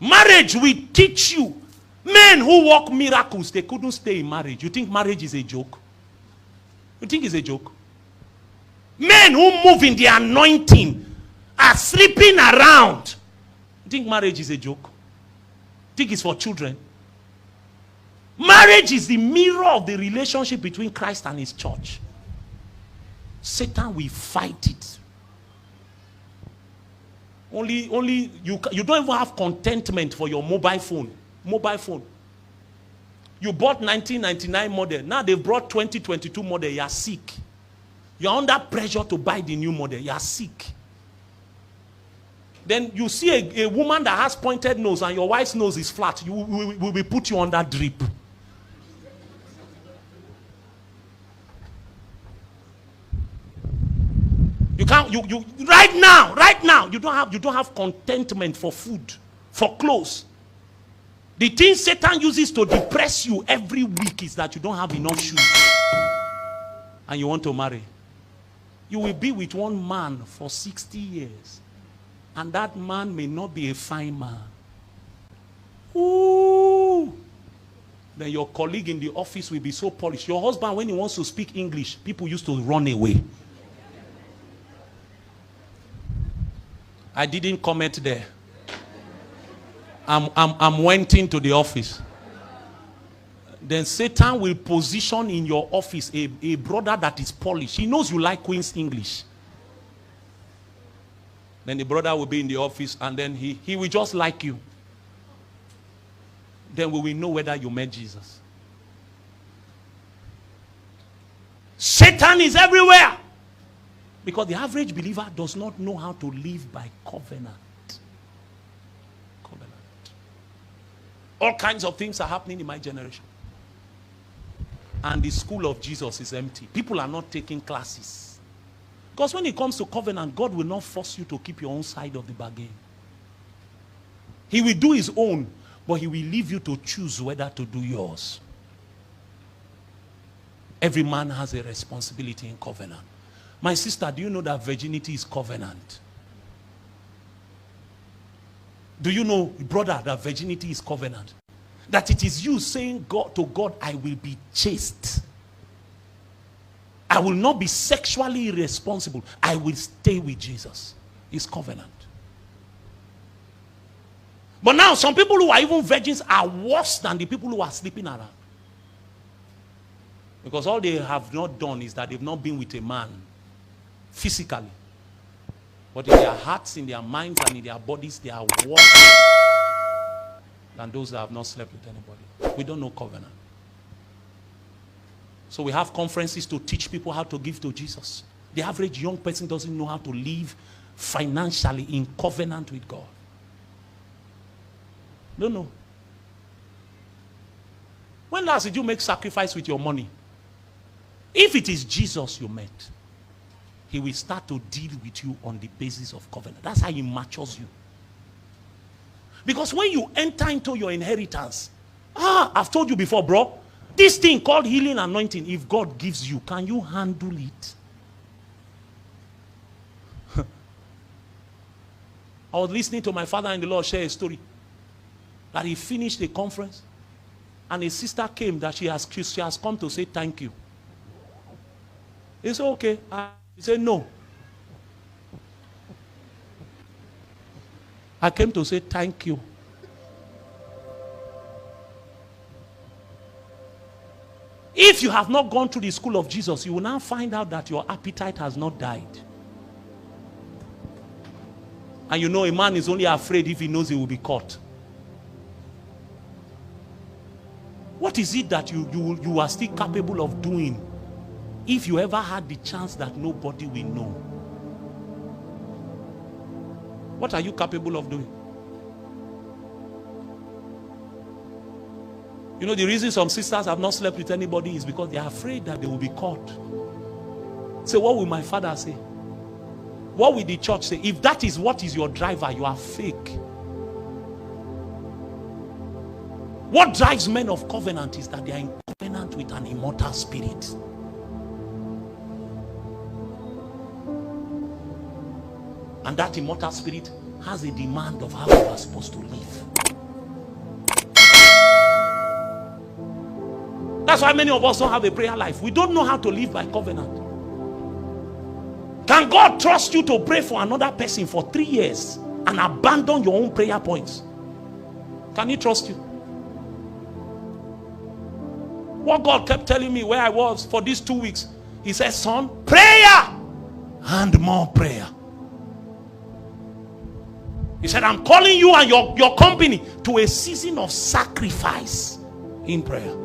Marriage will teach you. Men who work miracles, they couldn't stay in marriage. You think marriage is a joke? You think it's a joke? Men who move in the anointing are sleeping around. You think marriage is a joke? You think it's for children? Marriage is the mirror of the relationship between Christ and his church. Satan will fight it. Only you don't even have contentment for your mobile phone. Mobile phone. You bought 1999 model. Now they've brought 2022 model. You are sick. You're under pressure to buy the new model. You are sick. Then you see a woman that has pointed nose and your wife's nose is flat. We will put you under drip. You can't, right now, you don't have contentment for food, for clothes. The thing Satan uses to depress you every week is that you don't have enough shoes. And you want to marry. You will be with one man for 60 years. And that man may not be a fine man. Ooh. Then your colleague in the office will be so polished. Your husband, when he wants to speak English, people used to run away. I didn't comment there. I'm went into the office. Then Satan will position in your office a brother that is polished. He knows you like Queen's English. Then the brother will be in the office and then he will just like you. Then we will know whether you met Jesus. Satan is everywhere. Because the average believer does not know how to live by covenant. Covenant. All kinds of things are happening in my generation. And the school of Jesus is empty. People are not taking classes. Because when it comes to covenant, God will not force you to keep your own side of the bargain. He will do his own, but he will leave you to choose whether to do yours. Every man has a responsibility in covenant. My sister, do you know that virginity is covenant? Do you know, brother, that virginity is covenant? That it is you saying to God, I will be chaste. I will not be sexually irresponsible. I will stay with Jesus. It's covenant. But now some people who are even virgins are worse than the people who are sleeping around. Because all they have not done is that they've not been with a man physically. But in their hearts, in their minds, and in their bodies, they are worse than those that have not slept with anybody. We don't know covenant. So we have conferences to teach people how to give to Jesus. The average young person doesn't know how to live financially in covenant with God. Don't know. When last did you make sacrifice with your money? If it is Jesus you met, he will start to deal with you on the basis of covenant. That's how he matures you. Because when you enter into your inheritance, I've told you before, bro, this thing called healing anointing, if God gives you, can you handle it? I was listening to my father in the Lord share a story that he finished a conference and a sister came that she has come to say thank you. He said, okay. He said, no. I came to say thank you. If you have not gone through the school of Jesus, you will now find out that your appetite has not died. And you know a man is only afraid if he knows he will be caught. What is it that you are still capable of doing if you ever had the chance that nobody will know? What are you capable of doing? You know, the reason some sisters have not slept with anybody is because they are afraid that they will be caught. Say, what will my father say? What will the church say? If that is what is your driver, you are fake. What drives men of covenant is that they are in covenant with an immortal spirit. And that immortal spirit has a demand of how you are supposed to live. That's why many of us don't have a prayer life. We don't know how to live by covenant. Can God trust you to pray for another person for 3 years and abandon your own prayer points? Can he trust you? What God kept telling me where I was for these 2 weeks, he said, son, prayer and more prayer. He said, I'm calling you and your company to a season of sacrifice in prayer.